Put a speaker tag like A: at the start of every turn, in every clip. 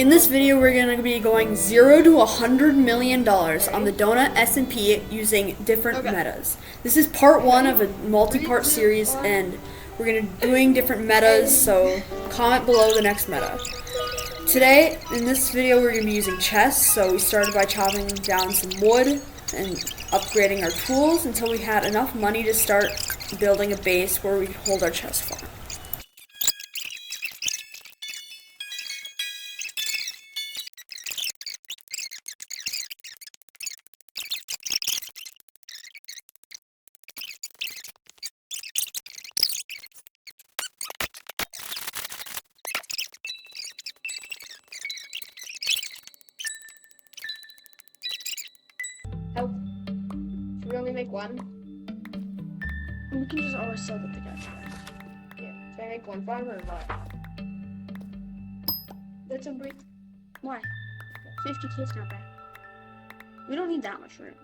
A: In this video, we're going to be going 0 to $100 million on the Donut SMP using different metas. This is part 1 of a multi-part series, and we're going to be doing different metas, so comment below the next meta. Today, in this video, we're going to be using chests, so we started by chopping down some wood and upgrading our tools until we had enough money to start building a base where we could hold our chest farm.
B: Help. Should we only make one?
C: We can just always sell the pickaxe.
B: Yeah. Should I make one farm or what?
C: That's a break. Why? 50k is not bad. We don't need that much room.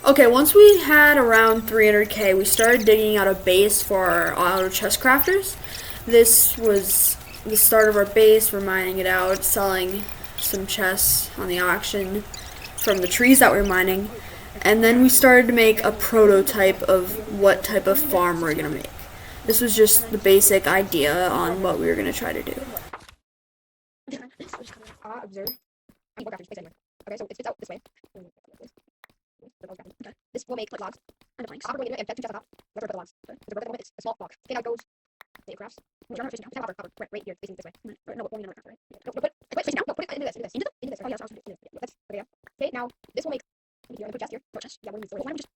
A: Okay, once we had around 300k, we started digging out a base for our auto chest crafters. This was the start of our base. We're mining it out, selling some chests on the auction from the trees that we were mining, and then we started to make a prototype of what type of farm we're going to make. This was just the basic idea on what we were going to try to do.
B: Observe. Okay, so it spits out this way. Okay. This will make like logs. And copper and two chests on top. That's where the logs. It's a small block. Okay, now it goes. It crafts. Copper. Right here, facing this way. No, only another right? No, put it facing down. No, put it into this. Into this. Oh, yeah, that's okay. Okay, now this will make. Here, I'm gonna put chest here. Put chest. Yeah, we're gonna use just.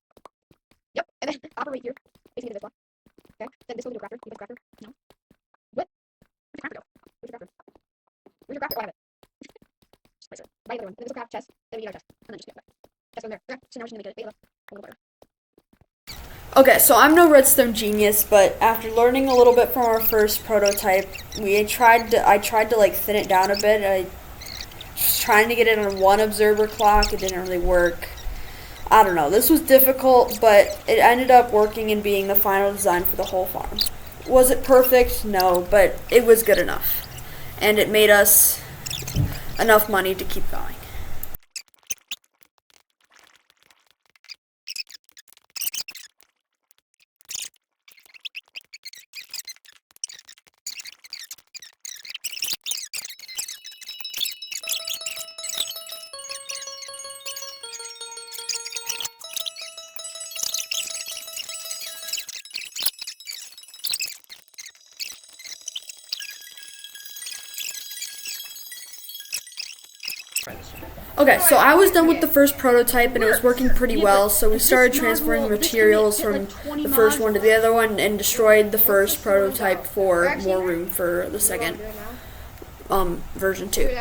B: Yep, and then copper right here, facing into this block. Okay, then this will be the crafter. You put the crafter. No. What? Where's the crafter go? Where's your crafter? Where's your crafter? Oh, I have it. Just place it. Right, the other one. Then this will craft chest. Then we need our chest. And then just get that. Chest in there. Okay, so now we're just gonna make it a little better.
A: Okay, so I'm no redstone genius, but after learning a little bit from our first prototype, I tried to like thin it down a bit. I was trying to get it on one observer clock. It didn't really work. I don't know. This was difficult, but it ended up working and being the final design for the whole farm. Was it perfect? No, but it was good enough. And it made us enough money to keep going. Okay, so I was done with the first prototype and it was working pretty well, so we started transferring materials from the first one to the other one and destroyed the first prototype for more room for the second version 2.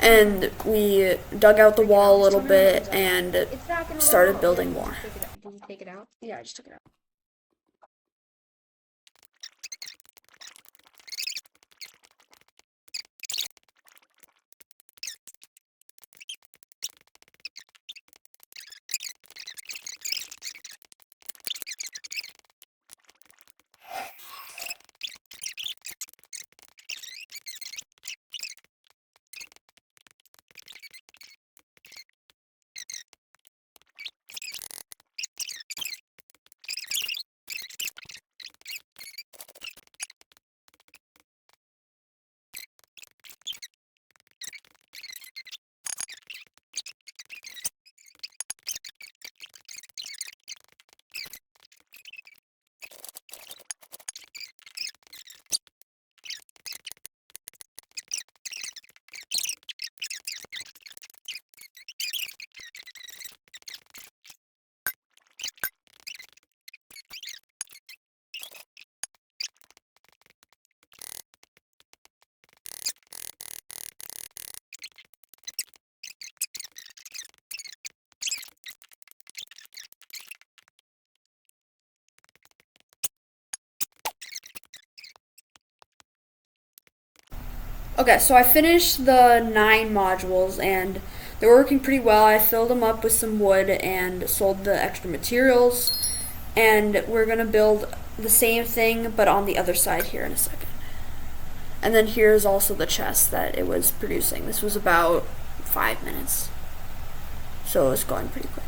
A: And we dug out the wall a little bit and started building more.
B: Did you take it out?
C: Yeah, I just took it out.
A: Okay, so I finished the 9 modules and they're working pretty well. I filled them up with some wood and sold the extra materials, and we're going to build the same thing but on the other side here in a second. And then here's also the chest that it was producing. This was about 5 minutes. So it was going pretty quick.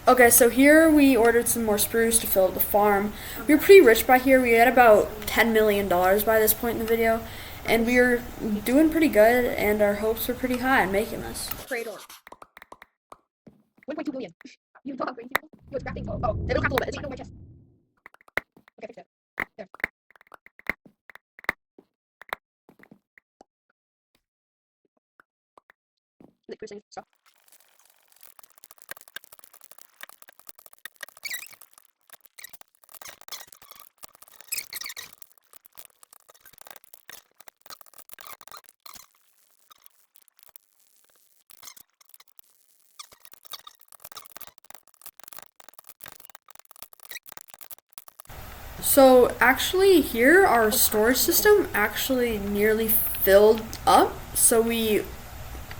A: Okay, so here we ordered some more spruce to fill up the farm. We were pretty rich by here. We had about $10 million by this point in the video. And we were doing pretty good, and our hopes were pretty high on making this.
B: Cradle. 1.2 billion. You dog, right? Yo, it's crafting. Oh, it'll craft a little bit. It's like, no, my chest. Okay, fix it. There. Is it cruising stuff?
A: So actually here our storage system actually nearly filled up. So we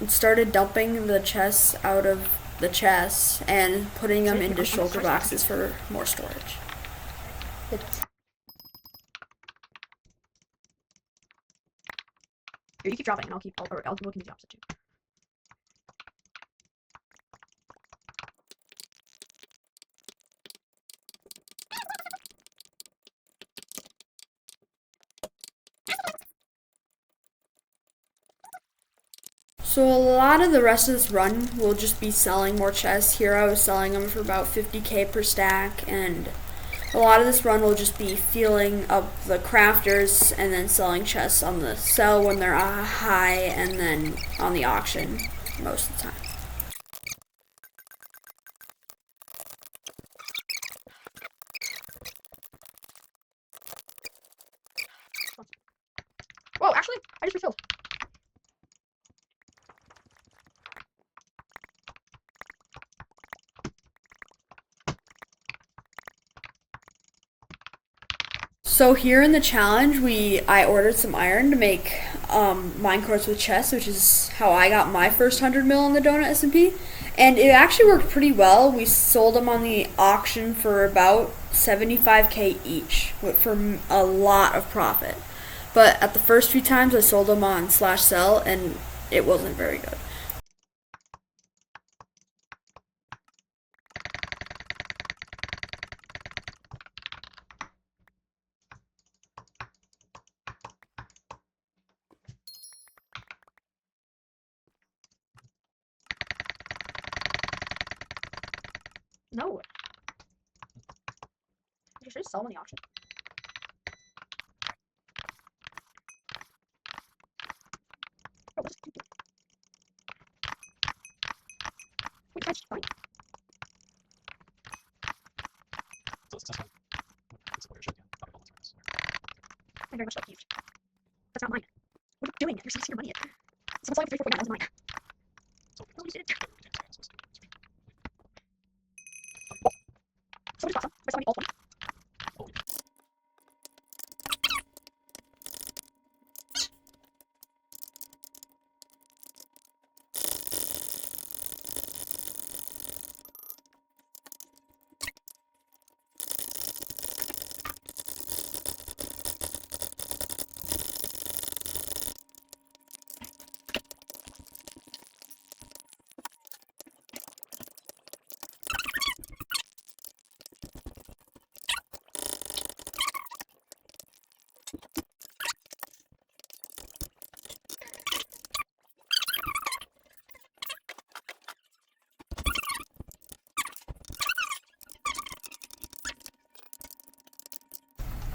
A: started dumping the chests out of the chests and putting them into shulker boxes for more storage.
B: Here, you keep dropping, and I'll keep. I'll look into the opposite too.
A: So a lot of the rest of this run will just be selling more chests. Here I was selling them for about 50k per stack, and a lot of this run will just be filling up the crafters and then selling chests on the sell when they're high, and then on the auction most of the time.
B: Whoa, actually, I just refilled.
A: So here in the challenge, I ordered some iron to make minecarts with chests, which is how I got my first 100 mil on the donut SMP, and it actually worked pretty well. We sold them on the auction for about 75k each, for a lot of profit. But at the first few times I sold them on /sell, and it wasn't very good.
B: No. You should just sell them on the auction. Oh, what's it? Wait, that's fine. I very much like you. That's not mine. What are you doing? You're stealing your money. Someone's selling for 349. That's mine. No, you didn't. Somebody bought some. By selling me all 20.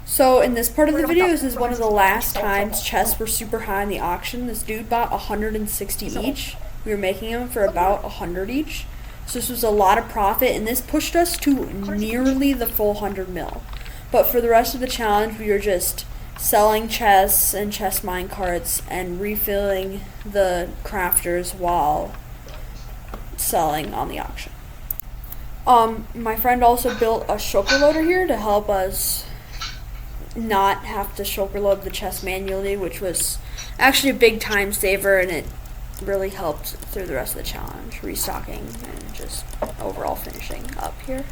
A: So in this part of the video, this is one of the last times chests were super high in the auction. This dude bought 160 each. We were making them for about 100 each. So this was a lot of profit, and this pushed us to nearly the full 100 mil. But for the rest of the challenge, we were just selling chests and chest mine carts and refilling the crafters while selling on the auction. My friend also built a shulker loader here to help us not have to shulker load the chest manually, which was actually a big time saver, and it really helped through the rest of the challenge, restocking and just overall finishing up here.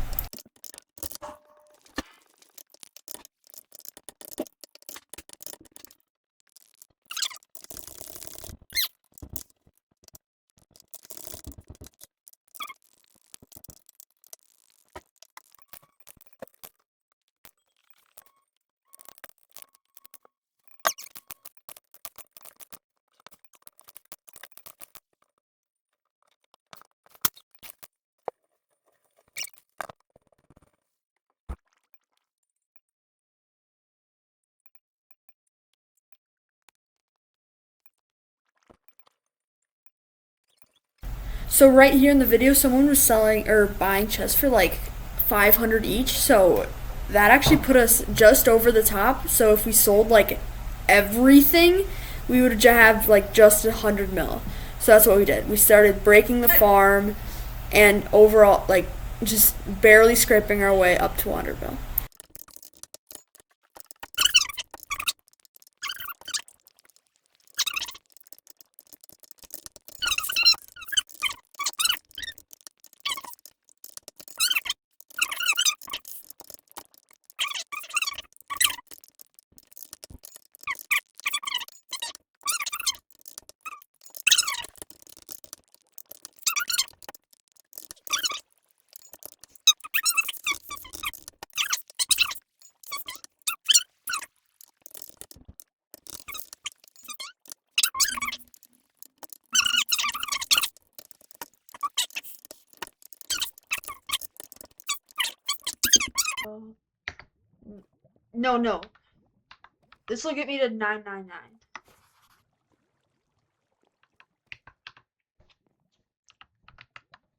A: So right here in the video, someone was selling or buying chests for like 500 each. So that actually put us just over the top. So if we sold like everything, we would have like just 100 mil. So that's what we did. We started breaking the farm, and overall like just barely scraping our way up to 100 mil. No. This will get me to 999.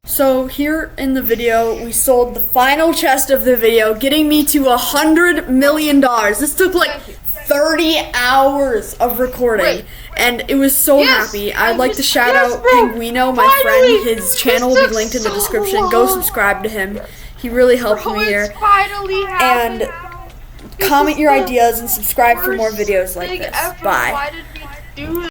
A: So here in the video, we sold the final chest of the video, getting me to $100 million. This took like 30 hours of recording, and it was so happy. I'd like to shout out Pinguino, my friend. His channel will be linked in the description. Go subscribe to him. He really helped me here. And comment your ideas and subscribe for more videos like this. Bye.